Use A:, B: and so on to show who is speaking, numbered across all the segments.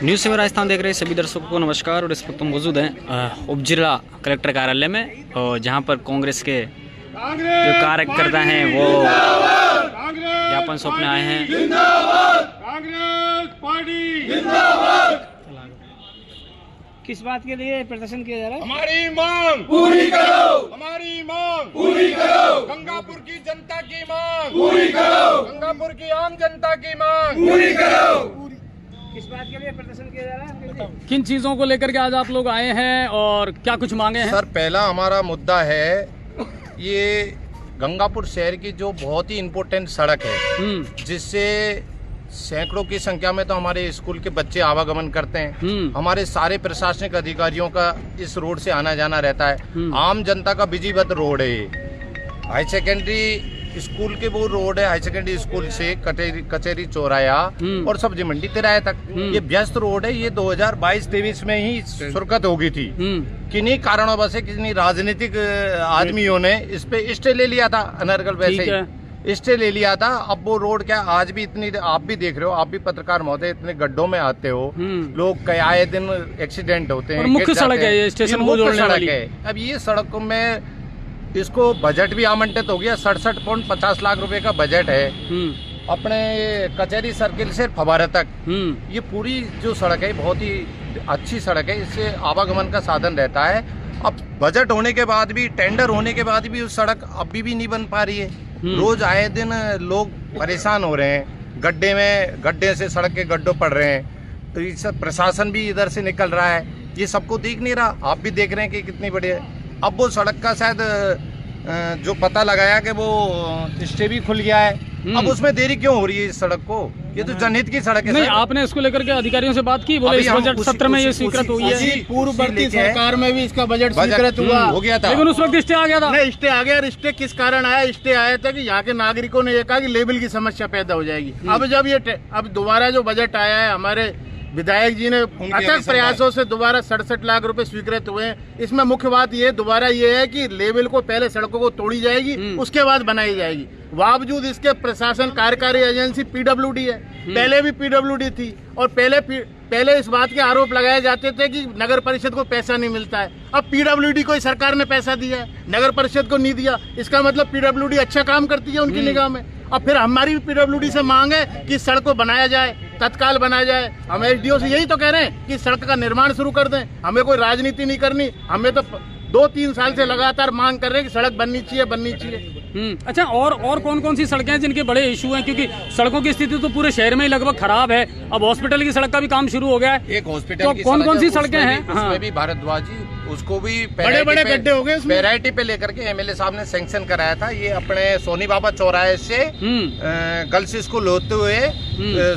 A: News सेवा राजस्थान देख रहे सभी दर्शकों को नमस्कार। और इस वक्त हम मौजूद हैं उप जिला कलेक्टर कार्यालय में, और जहां पर कांग्रेस के जो कार्यकर्ता हैं वो ज्ञापन सौंपने आए हैं।
B: कांग्रेस पार्टी
C: किस बात के लिए प्रदर्शन किया जा रहा है?
B: हमारी मांग पूरी करो, हमारी मांग पूरी करो, गंगापुर की जनता की मांग पूरी करो, गंगापुर की आम जनता की मांग पूरी करो।
C: किस बात के लिए प्रदर्शन किया जा रहा है?
A: किन चीज़ों को लेकर के आज आप लोग आए हैं और क्या कुछ मांगे हैं?
B: सर, पहला हमारा मुद्दा है ये गंगापुर शहर की जो बहुत ही इम्पोर्टेंट सड़क है, जिससे सैकड़ों की संख्या में तो हमारे स्कूल के बच्चे आवागमन करते हैं। हमारे सारे प्रशासनिक अधिकारियों का इस रोड से आना जाना रहता है। आम जनता का विधिवत रोड है ये। हाई सेकेंडरी स्कूल के वो रोड है, हाई सेकेंडरी स्कूल से कचहरी चौराया और सब्जी मंडी तिराया तक ये व्यस्त रोड है। ये 2022-23 में ही सुरखत हो गई थी। किन्हीं कारणों से किन्हीं राजनीतिक आदमियों ने इस पे स्टे ले लिया था, अनर्गल वैसे ही स्टे ले लिया था। अब वो रोड क्या आज भी इतनी, आप भी देख रहे हो, आप भी पत्रकार महोदय, इतने गड्ढों में आते हो, लोग कई आए दिन एक्सीडेंट होते हैं।
A: मुख्य सड़क है ये, स्टेशन को जोड़ने वाली है।
B: अब ये सड़क में इसको बजट भी आवंटित हो गया, 67.50 लाख रुपए का बजट है अपने कचहरी सर्किल से फवारा तक। ये पूरी जो सड़क है बहुत ही अच्छी सड़क है, इससे आवागमन का साधन रहता है। अब बजट होने के बाद भी, टेंडर होने के बाद भी उस सड़क अभी भी नहीं बन पा रही है। रोज आए दिन लोग परेशान हो रहे हैं, गड्ढे से सड़क के गड्ढों पड़ रहे हैं। तो ये सब प्रशासन भी इधर से निकल रहा है, ये सबको देख नहीं रहा। आप भी देख रहे हैं कि कितनी बड़ी है। अब वो सड़क का शायद जो पता लगाया कि वो स्टे भी खुल गया है। अब उसमें देरी क्यों हो रही है इस सड़क को? ये तो जनहित की सड़क है।
A: नहीं, आपने इसको लेकर के अधिकारियों से बात की? बोले इस बजट सत्र में ये स्वीकृत हुई है।
D: पूर्ववर्ती सरकार में भी इसका बजट स्वीकृत हुआ
B: हो गया था,
A: लेकिन उस वक्त स्टे आ गया था।
D: नहीं, स्टे आ गया। और स्टे किस कारण आया? स्टे आया था कि यहाँ के नागरिकों ने ये कहा कि लेवल की समस्या पैदा हो जाएगी। अब जब अब दोबारा जो बजट आया है, हमारे विधायक जी ने अथक प्रयासों से दोबारा 67 लाख रुपए स्वीकृत हुए हैं। इसमें मुख्य बात ये दोबारा ये है कि लेवल को पहले सड़कों को तोड़ी जाएगी, उसके बाद बनाई जाएगी। बावजूद इसके प्रशासन कार्यकारी एजेंसी पीडब्ल्यूडी है, पहले भी पीडब्ल्यूडी थी। और पहले इस बात के आरोप लगाए जाते थे कि नगर परिषद को पैसा नहीं मिलता है। अब पीडब्ल्यूडी को सरकार ने पैसा दिया है, नगर परिषद को नहीं दिया। इसका मतलब पीडब्ल्यूडी अच्छा काम करती है उनकी निगाह में। और फिर हमारी भी पीडब्ल्यूडी से मांग है कि सड़क को बनाया जाए, तत्काल बनाया जाए। हम एसडीओ से यही तो कह रहे हैं कि सड़क का निर्माण शुरू कर दें। हमें कोई राजनीति नहीं करनी, हमें तो 2-3 साल से लगातार मांग कर रहे हैं कि सड़क बननी चाहिए।
A: अच्छा, और कौन कौन सी सड़कें हैं जिनके बड़े इशू हैं? क्योंकि सड़कों की स्थिति तो पूरे शहर में ही लगभग खराब है। अब हॉस्पिटल की सड़क का भी काम शुरू हो गया है।
B: एक हॉस्पिटल
A: तो
B: की
A: कौन सी सड़कें हैं?
B: उसमें भी भारद्वाज जी, उसको भी
D: बड़े गड्ढे हो गए,
B: पैराइटी पे लेकर के एमएलए साहब ने सैंक्शन कराया था। ये अपने सोनी बाबा चौराहे से गर्ल्स स्कूल होते हुए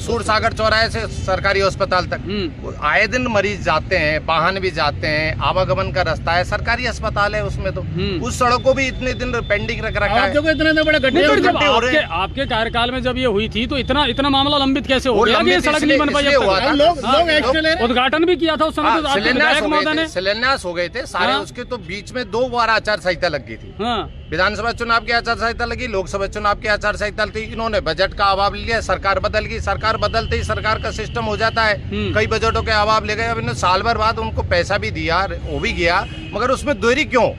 B: सूर सागर चौराहे से सरकारी अस्पताल तक आए दिन मरीज जाते हैं, वाहन भी जाते हैं, आवागमन का रास्ता है, सरकारी अस्पताल है उसमें। तो उस सड़क को भी इतने दिन पेंडिंग रख रखा है।
D: इतने बड़े गड्ढे
A: हो रहे हैं। आपके कार्यकाल में जब ये हुई थी तो इतना मामला लंबित कैसे हो गया? ये सड़क नहीं बन पाई। उद्घाटन भी किया था उस समय,
B: शिलान्यास हो गए थे सारे उसके। तो बीच में 2 बार आचार संहिता लग गई थी। विधानसभा चुनाव की आचार संहिता लगी, लोकसभा चुनाव की आचार संहिता थी। इन्होंने बजट का अभाव लिया, सरकार बदल गई। सरकार बदलते ही सरकार का सिस्टम हो जाता है, कई बजटों के अभाव ले गए। अब इन्होंने साल भर बाद उनको पैसा भी दिया, वो भी गया, मगर उसमें देरी क्यों?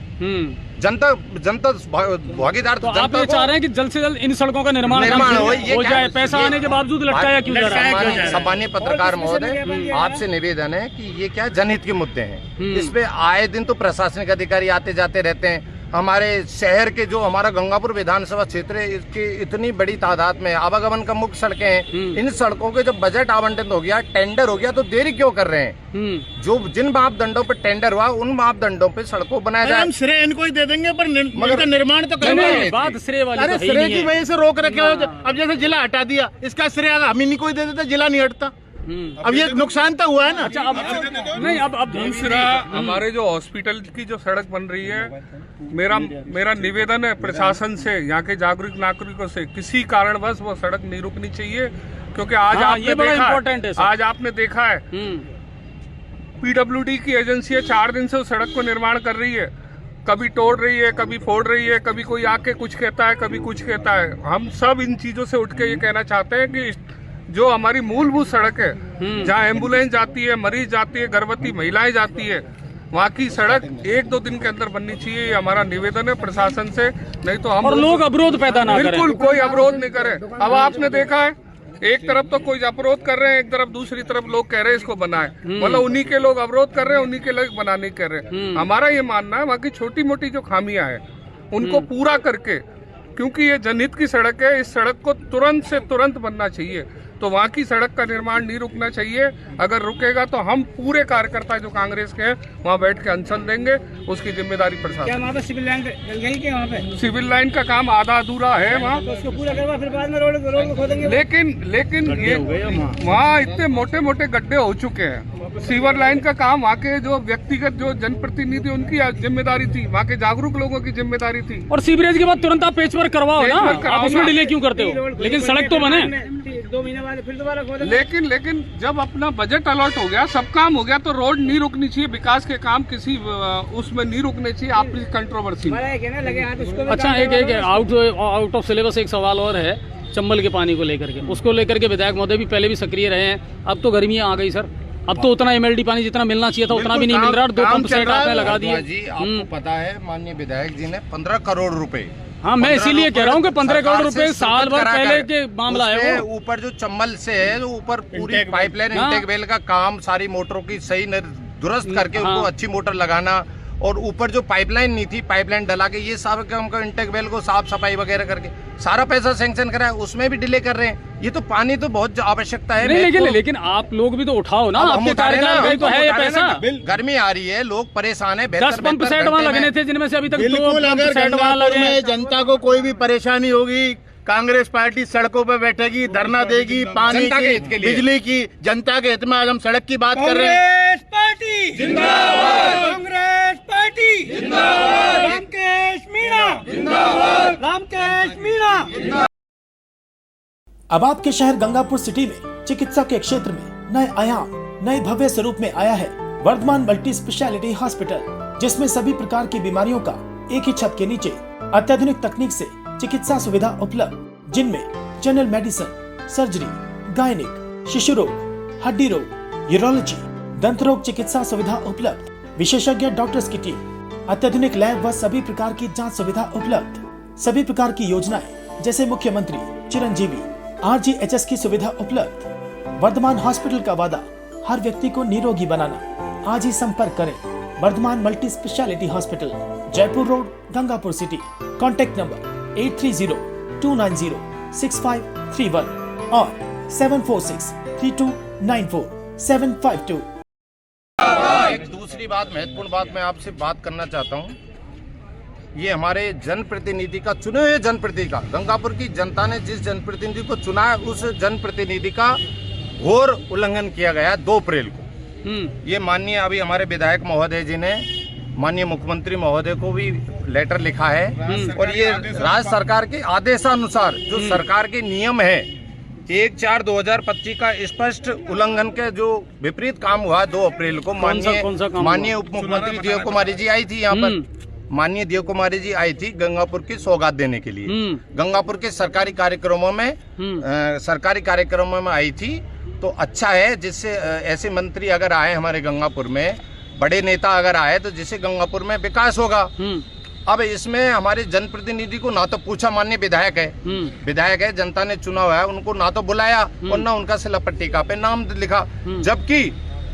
B: जनता भागीदार।
A: तो आप ये चाह रहे हैं कि जल्द से जल्द इन सड़कों का निर्माण हो जाए, पैसा आने के बावजूद लटकाया क्यों जा रहा है?
B: सम्मानीय पत्रकार महोदय, आपसे निवेदन है कि ये क्या जनहित के मुद्दे हैं, इस पे आए दिन तो प्रशासनिक अधिकारी आते जाते रहते हैं। हमारे शहर के जो हमारा गंगापुर विधानसभा क्षेत्र है, इसकी इतनी बड़ी तादाद में आवागमन का मुख्य सड़कें हैं। इन सड़कों के जब बजट आवंटित हो गया, टेंडर हो गया, तो देरी क्यों कर रहे हैं? जो जिन मापदंडों पे टेंडर हुआ उन मापदंडों पे सड़कों बनाया जाए।
D: हम श्रेय इनको ही दे देंगे, पर मगर निर्माण तो
A: करना बात श्रेय वाली।
D: अरे श्रेय की वजह से रोक रखे। अब जैसे जिला हटा दिया, इसका श्रेय हम ही नहीं कोई दे देता, जिला नहीं हटता। अब ये नुकसान तो हुआ है ना।
A: अच्छा, अब
E: दूसरा, हमारे जो हॉस्पिटल की जो सड़क बन रही है, मेरा निवेदन है प्रशासन से, यहाँ के जागरूक नागरिकों से, किसी कारणवश वो सड़क नहीं रुकनी चाहिए। क्योंकि आज आपने देखा है पीडब्ल्यूडी की एजेंसी 4 दिन से उस सड़क को निर्माण कर रही है। कभी तोड़ रही है, कभी फोड़ रही है, कभी कोई आके कुछ कहता है, कभी कुछ कहता है। हम सब इन चीजों से उठ के ये कहना चाहते हैं कि जो हमारी मूलभूत सड़क है, जहाँ एम्बुलेंस जाती है, मरीज जाती है, गर्भवती महिलाएं जाती है, वहाँ की सड़क 1-2 दिन के अंदर बननी चाहिए। ये हमारा निवेदन है प्रशासन से, नहीं तो हम
A: और लोग अवरोध पैदा ना करें।
E: बिल्कुल कोई अवरोध नहीं करे। अब आपने देखा है, एक तरफ तो कोई अवरोध कर रहे हैं, एक तरफ दूसरी तरफ लोग कह रहे हैं इसको बनाए, मतलब उन्हीं के लोग अवरोध कर रहे हैं, उन्हीं के लोग बनाने कर रहे हैं। हमारा ये मानना है वहाँ की छोटी मोटी जो खामियां हैं उनको पूरा करके, क्योंकि ये जनहित की सड़क है, इस सड़क को तुरंत से तुरंत बनना चाहिए। तो वहाँ की सड़क का निर्माण नहीं रुकना चाहिए। अगर रुकेगा तो हम पूरे कार्यकर्ता जो कांग्रेस के हैं वहाँ बैठ के अनशन देंगे, उसकी जिम्मेदारी
C: क्या
E: प्रशासन।
C: वहाँ पे सिविल लाइन डल गई क्या वहाँ पे?
E: सिविल लाइन का काम आधा अधूरा है वहाँ,
C: तो उसको पूरा करवा, फिर बाद में रोड को खोदेंगे।
E: लेकिन ये वहाँ इतने मोटे मोटे गड्ढे हो चुके हैं। सीवर लाइन का काम वहाँ के जो व्यक्तिगत जो जनप्रतिनिधि उनकी जिम्मेदारी थी, वहाँ के जागरूक लोगों की जिम्मेदारी थी।
A: और सीवरेज के बाद तुरंत आप पेच वर्क करवाओ ना, आप उसमें डिले क्यों करते हो? लेकिन सड़क तो बने।
C: 2 महीने बाद फिर दोबारा खोदेंगे।
E: लेकिन जब अपना बजट अलॉट हो गया, सब काम हो गया, तो रोड नहीं रुकनी चाहिए। विकास के काम किसी उसमें नहीं रुकने चाहिए। आपकी कंट्रोवर्सी
C: लगे हाथ उसको।
A: अच्छा, एक आउट ऑफ सिलेबस एक सवाल और है चंबल के पानी को लेकर के। उसको लेकर के विधायक महोदय भी पहले भी सक्रिय रहे हैं। अब तो गर्मियां आ गई सर, अब तो उतना एमएलडी पानी जितना मिलना चाहिए था उतना भी नहीं मिल रहा। 2 पंप सेट आपने लगा दिए
B: जी। आपको पता है माननीय विधायक जी ने 15 करोड़ रुपए,
A: हाँ मैं इसीलिए कह रहा हूँ कि 15 करोड़ रुपए साल भर पहले के मामला है वो।
B: ऊपर जो चंबल से है, जो ऊपर पूरी पाइपलाइन इंटेक वेल का काम, सारी मोटरों की सही दुरुस्त करके उनको अच्छी मोटर लगाना, और ऊपर जो पाइपलाइन नहीं थी, पाइपलाइन डला के ये सब काम का इंटेक वेल को साफ सफाई वगैरह करके सारा पैसा सैंक्शन करा है, उसमें भी डिले कर रहे हैं। ये तो पानी तो बहुत आवश्यकता है।
A: नहीं, लेकिन आप लोग भी तो उठाओ ना, आपके कार्यकाल में तो है ये पैसा।
B: गर्मी आ रही है, लोग परेशान है।
A: 10 पंप सेट वहाँ लगने थे जिनमें से अभी तक 2 पंप सेट वहाँ
D: गंगापुर
A: लगे।
D: में जनता को कोई भी परेशानी होगी, कांग्रेस पार्टी सड़कों पर बैठेगी, धरना देगी, पानी की, बिजली की। जनता के हित में आज हम सड़क की बात कर रहे हैं।
C: कांग्रेस पार्टी जिंदाबाद, कांग्रेस पार्टी जिंदाबाद, रामकेश मीणा जिंदाबाद, रामकेश मीणा।
F: अब आपके शहर गंगापुर सिटी में चिकित्सा के क्षेत्र में नए आयाम, नए भव्य स्वरूप में आया है वर्धमान मल्टी स्पेशलिटी हॉस्पिटल, जिसमें सभी प्रकार की बीमारियों का एक ही छत के नीचे अत्याधुनिक तकनीक से चिकित्सा सुविधा उपलब्ध, जिनमें जनरल मेडिसिन, सर्जरी, गायनिक, शिशु रोग, हड्डी रोग, यूरोलॉजी, दंत रोग चिकित्सा सुविधा उपलब्ध, विशेषज्ञ डॉक्टर्स की टीम, अत्याधुनिक लैब व सभी प्रकार की जांच सुविधा उपलब्ध, सभी प्रकार की योजनाएं जैसे मुख्यमंत्री चिरंजीवी RGHS की सुविधा उपलब्ध। वर्धमान हॉस्पिटल का वादा हर व्यक्ति को निरोगी बनाना। आज ही संपर्क करें Vardhman multi speciality hospital, Jaipur road, Gangapur city. Contact number 8302906531 और 7463294752।
B: एक दूसरी बात, महत्वपूर्ण बात मैं आपसे बात करना चाहता हूँ। ये हमारे जनप्रतिनिधि का, चुने हुए जनप्रतिनिधि का, गंगापुर की जनता ने जिस जनप्रतिनिधि को चुना है उस जनप्रतिनिधि का घोर उल्लंघन किया गया 2 अप्रैल को। ये माननीय अभी हमारे विधायक महोदय जी ने माननीय मुख्यमंत्री महोदय को भी लेटर लिखा है, और ये राज्य सरकार के आदेशानुसार जो सरकार के नियम है 1/4/2025 का स्पष्ट उल्लंघन के जो विपरीत काम हुआ 2 अप्रैल को। माननीय उप मुख्यमंत्री देव कुमारी जी आई थी यहाँ पर, माननीय देव कुमारी जी आई थी गंगापुर की सौगात देने के लिए। गंगापुर के सरकारी कार्यक्रमों में आई थी। तो अच्छा है, जिससे ऐसे मंत्री अगर आए हमारे गंगापुर में, बड़े नेता अगर आए, तो जिससे गंगापुर में विकास होगा। अब इसमें हमारे जनप्रतिनिधि को ना तो पूछा, माननीय विधायक है, जनता ने चुना हुआ है, उनको ना तो बुलाया और ना उनका शिला पट्टिका पे नाम लिखा। जबकि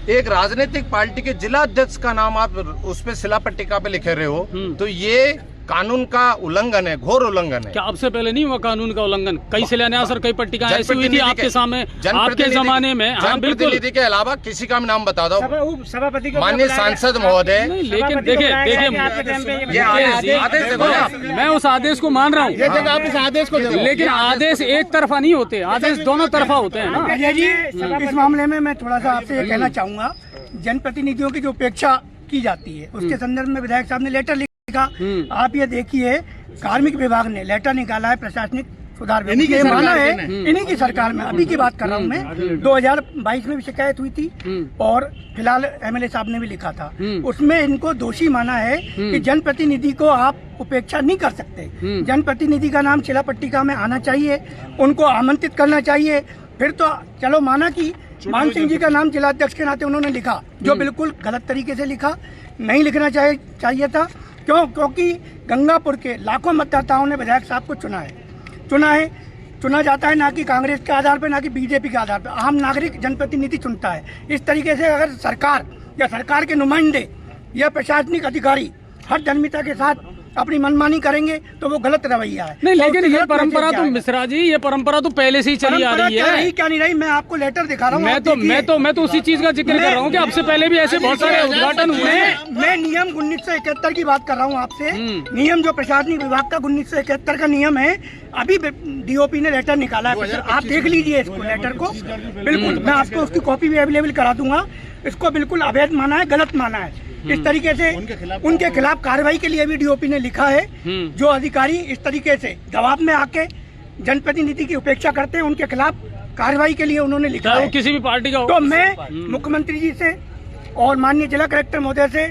B: एक राजनीतिक पार्टी के जिला अध्यक्ष का नाम आप उस पे शिला पट्टिका पे लिखे रहे हो, तो ये कानून का उल्लंघन है, घोर उल्लंघन है।
A: क्या आपसे पहले नहीं हुआ कानून का उल्लंघन? कई शिलान्यास और कई पट्टिकाएं ऐसी हुई थी आपके सामने, आपके जमाने में। हाँ बिल्कुल,
B: के अलावा किसी का भी नाम बता दो।
C: सभापति को
B: माननीय सांसद महोदय।
A: लेकिन देखिए मैं उस आदेश को मान रहा हूँ,
D: आप इस आदेश को,
A: लेकिन आदेश एक तरफा नहीं होते, आदेश दोनों तरफा होते हैं ना।
G: इस मामले में मैं थोड़ा सा आपसे ये कहना चाहूंगा, जनप्रतिनिधियों की जो उपेक्षा की जाती है उसके संदर्भ में विधायक साहब ने लेटर लिखा। आप ये देखिए, कार्मिक विभाग ने लेटर निकाला है, प्रशासनिक सुधार विभाग ने माना है, इन्हीं की सरकार में, अभी की बात कर रहा हूँ मैं, 2022 में भी शिकायत हुई थी और फिलहाल MLA साहब ने भी लिखा था, उसमें इनको दोषी माना है कि जनप्रतिनिधि को आप उपेक्षा नहीं कर सकते। जनप्रतिनिधि का नाम शिला पट्टिका में आना चाहिए, उनको आमंत्रित करना चाहिए, फिर तो चलो माना कि मान सिंह जी का नाम जिलाध्यक्ष के नाते उन्होंने लिखा, जो बिल्कुल गलत तरीके से लिखा, नहीं लिखना चाहिए था। क्योंकि गंगापुर के लाखों मतदाताओं ने विधायक साहब को चुना जाता है ना कि कांग्रेस के आधार पर, ना कि बीजेपी के आधार पर। आम नागरिक जनप्रतिनिधि चुनता है। इस तरीके से अगर सरकार या सरकार के नुमाइंदे या प्रशासनिक अधिकारी हर धर्मिता के साथ अपनी मनमानी करेंगे तो वो गलत रवैया है।
C: नहीं, लेकिन
G: तो
C: ये परंपरा तो मिश्रा जी, ये परंपरा तो पहले से ही चली आ रही है।
G: क्या नहीं रही, मैं आपको लेटर दिखा रहा हूँ।
C: मैं तो उसी चीज का जिक्र कर रहा हूँ कि आपसे पहले भी ऐसे बहुत सारे उद्घाटन हुए हैं।
G: मैं नियम 1971 की बात कर रहा हूँ आपसे। नियम जो प्रशासनिक विभाग का 1971 का नियम है, अभी डीओपी ने लेटर निकाला है, आप देख लीजिए इसको, लेटर को। बिल्कुल मैं आपको उसकी कॉपी भी अवेलेबल करा दूंगा। इसको बिल्कुल अवैध माना है, गलत माना है। इस तरीके से उनके खिलाफ कार्रवाई के लिए भी डीओपी ने लिखा है। जो अधिकारी इस तरीके से दबाव में आके जनप्रतिनिधि की उपेक्षा करते हैं, उनके खिलाफ कार्रवाई के लिए उन्होंने लिखा है।
C: किसी भी पार्टी का।
G: तो मैं मुख्यमंत्री जी से और माननीय जिला कलेक्टर महोदय से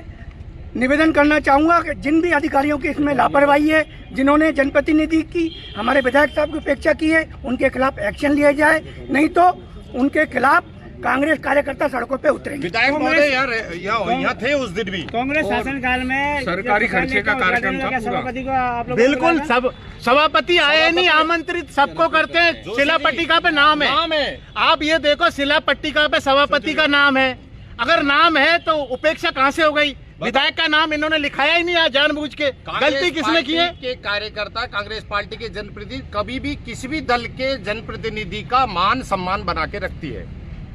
G: निवेदन करना चाहूंगा कि जिन भी अधिकारियों की इसमें लापरवाही है, जिन्होंने जनप्रतिनिधि की, हमारे विधायक साहब की उपेक्षा की है, उनके खिलाफ एक्शन लिया जाए, नहीं तो उनके खिलाफ कांग्रेस कार्यकर्ता सड़कों पे उतरेंगे।
B: विधायक महोदय यार यहाँ थे उस दिन भी।
C: कांग्रेस शासनकाल में
E: सरकारी खर्चे का कार्यक्रम था
C: सभापति को आप लोग
D: बिल्कुल सब सभापति आए नहीं, आमंत्रित सबको करते हैं। शिला पट्टिका पे नाम है। आप ये देखो, शिला पट्टिका पे सभापति का नाम है। अगर नाम है तो उपेक्षा कहाँ से हो गई? विधायक का नाम इन्होंने लिखाया ही नहीं है जानबूझ के। गलती किसने की है?
B: के कार्यकर्ता, कांग्रेस पार्टी के जनप्रतिनिधि कभी भी किसी भी दल के जनप्रतिनिधि का मान सम्मान बना के रखती है।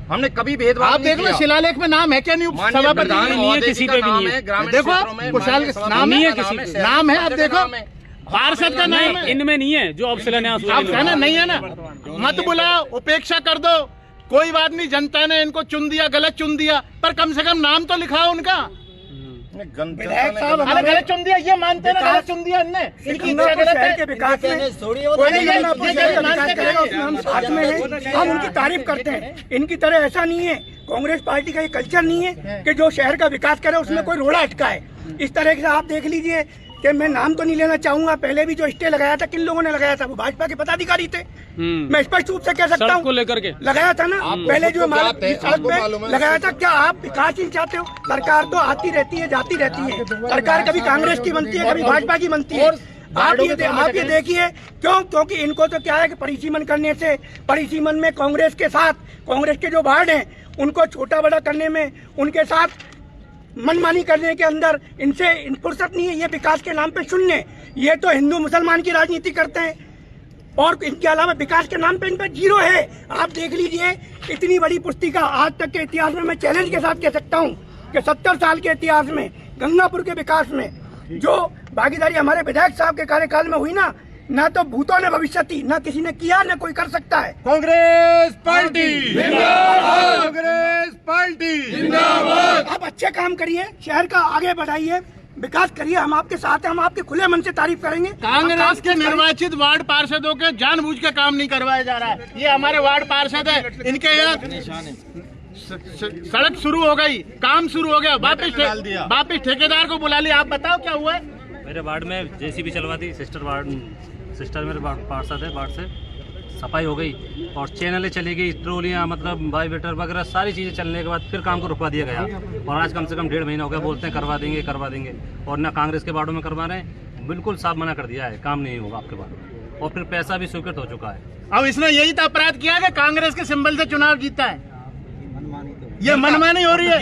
B: हमने कभी भेदभाव
D: आप देख लो, शिलालेख में नाम है क्या? नहीं, सभापति नहीं है, किसी पे भी नहीं है। देखो कुशाल नाम नहीं है, किसी नाम है। आप देखो पार्षद का नाम है,
C: इनमें नहीं है जो अब शिलान्यास।
D: आप कहना नहीं है ना, मत बुलाओ, उपेक्षा कर दो, कोई बात नहीं। जनता ने इनको चुन दिया, गलत चुन दिया, पर कम से कम नाम तो लिखाओ उनका।
G: विधायक साहब
D: अरे गलत चुन दिया, ये मानते हैं ना, गलत चुन दिया इनने। इनकी इच्छा गलत है
G: के विकास में हम साथ में हैं, हम उनकी तारीफ करते हैं। इनकी तरह ऐसा नहीं है, कांग्रेस पार्टी का ये कल्चर नहीं है कि जो शहर का विकास करे उसमें कोई रोड़ा अटका है। इस तरह से आप देख लीजिए कि मैं नाम तो नहीं लेना चाहूंगा, पहले भी जो स्टे लगाया था, किन लोगों ने लगाया था? वो भाजपा के पदाधिकारी थे। मैं स्पष्ट रूप से कह सकता हूँ,
C: लेकर के
G: लगाया था ना। पहले जो सड़क पे लगाया था। क्या आप विकास ही चाहते हो? सरकार तो आती रहती है, जाती रहती है। सरकार कभी कांग्रेस की बनती है, कभी भाजपा की बनती है। आप ये देखिए क्योंकि इनको तो क्या है कि परिसीमन करने से, परिसीमन में कांग्रेस के साथ, कांग्रेस के जो वार्ड हैं उनको छोटा बड़ा करने में, उनके साथ मनमानी करने के अंदर इनसे फुर्सत नहीं है। ये विकास के नाम पे शून्य, ये तो हिंदू मुसलमान की राजनीति करते हैं और इनके अलावा विकास के नाम पे इन पर जीरो है। आप देख लीजिए, इतनी बड़ी पुस्तिका आज तक के इतिहास में मैं चैलेंज के साथ कह सकता हूँ कि 70 साल के इतिहास में गंगापुर के विकास में जो भागीदारी हमारे विधायक साहब के कार्यकाल में हुई ना तो भूतों ने भविष्यति ना किसी ने किया, ना कोई कर सकता है।
B: कांग्रेस पार्टी जिंदाबाद, कांग्रेस पार्टी जिंदाबाद।
G: आप अच्छे काम करिए, शहर का आगे बढ़ाइए, विकास करिए, हम आपके साथ हैं, हम आपके खुले मन से तारीफ करेंगे।
D: कांग्रेस के निर्वाचित वार्ड पार्षदों के जानबूझ के काम नहीं करवाया जा रहा है। ये हमारे वार्ड पार्षद है, इनके यहाँ सड़क शुरू हो गई, काम शुरू हो गया, वापिस ठेकेदार को बुला लिया। आप बताओ क्या हुआ?
H: मेरे वार्ड में जेसीबी चलवा दी, सिस्टर मेरे पार्षद है, वार्ड से सफाई हो गई और चैनलें चली गई, ट्रोलियाँ मतलब वाइब्रेटर वगैरह सारी चीज़ें चलने के बाद फिर काम को रुकवा दिया गया। और आज कम से कम 1.5 महीना हो गया, बोलते हैं करवा देंगे और ना कांग्रेस के वार्डों में करवा रहे हैं। बिल्कुल साफ मना कर दिया है, काम नहीं होगा आपके वार्ड में, और फिर पैसा भी स्वीकृत हो चुका है।
D: अब इसने यही तो अपराध किया कि कांग्रेस के सिंबल से चुनाव जीता है। ये मनमानी हो रही है।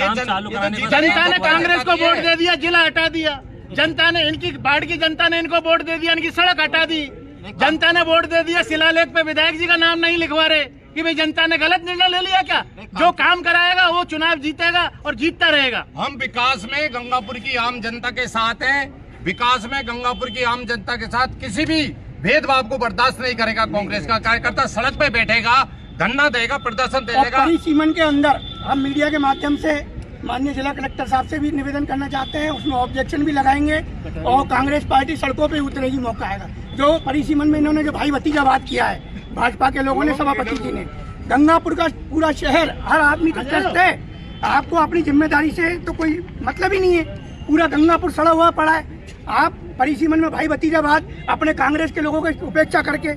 D: जनता ने कांग्रेस को वोट दे दिया, जिला हटा दिया। जनता ने, इनकी वार्ड की जनता ने इनको वोट दे दिया, इनकी सड़क हटा दी। जनता ने वोट दे दिया, शिलालेख पे विधायक जी का नाम नहीं लिखवा रहे कि भाई जनता ने गलत निर्णय ले लिया क्या? जो काम कराएगा वो चुनाव जीतेगा और जीतता रहेगा।
B: हम विकास में गंगापुर की आम जनता के साथ हैं। विकास में गंगापुर की आम जनता के साथ किसी भी भेदभाव को बर्दाश्त नहीं करेगा। कांग्रेस का कार्यकर्ता सड़क पे बैठेगा, धरना देगा, प्रदर्शन देगा।
G: परिसीमन के अंदर हम मीडिया के माध्यम से माननीय जिला कलेक्टर साहब से भी निवेदन करना चाहते हैं, उसमें ऑब्जेक्शन भी लगाएंगे और कांग्रेस पार्टी सड़कों पे उतरेगी, मौका आएगा। जो परिसीमन में इन्होंने जो भाई भतीजावाद किया है भाजपा के लोगों ने, सभापति जी ने, गंगापुर का पूरा शहर, हर आदमी का कष्ट है। आपको अपनी जिम्मेदारी से तो कोई मतलब ही नहीं है, पूरा गंगापुर सड़ा हुआ पड़ा है। आप परिसीमन में भाई भतीजावाद, अपने कांग्रेस के लोगों की उपेक्षा करके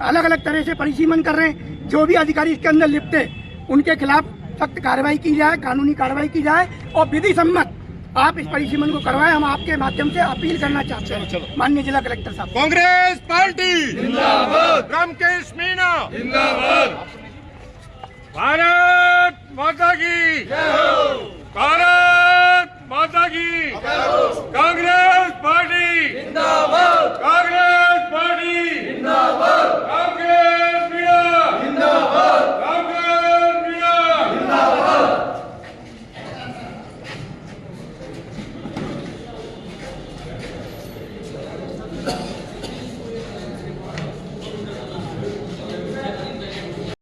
G: अलग अलग तरह से परिसीमन कर रहे हैं। जो भी अधिकारी इसके अंदर लिप्त है उनके खिलाफ सख्त कार्रवाई की जाए, कानूनी कार्रवाई की जाए और विधि सम्मत आप इस परिसीमन को करवाएं। हम आपके माध्यम से अपील करना चाहते हैं माननीय जिला कलेक्टर साहब।
B: कांग्रेस पार्टी जिंदाबाद, ब्रह्मकेश मीणा जिंदाबाद, भारत माता की जय हो।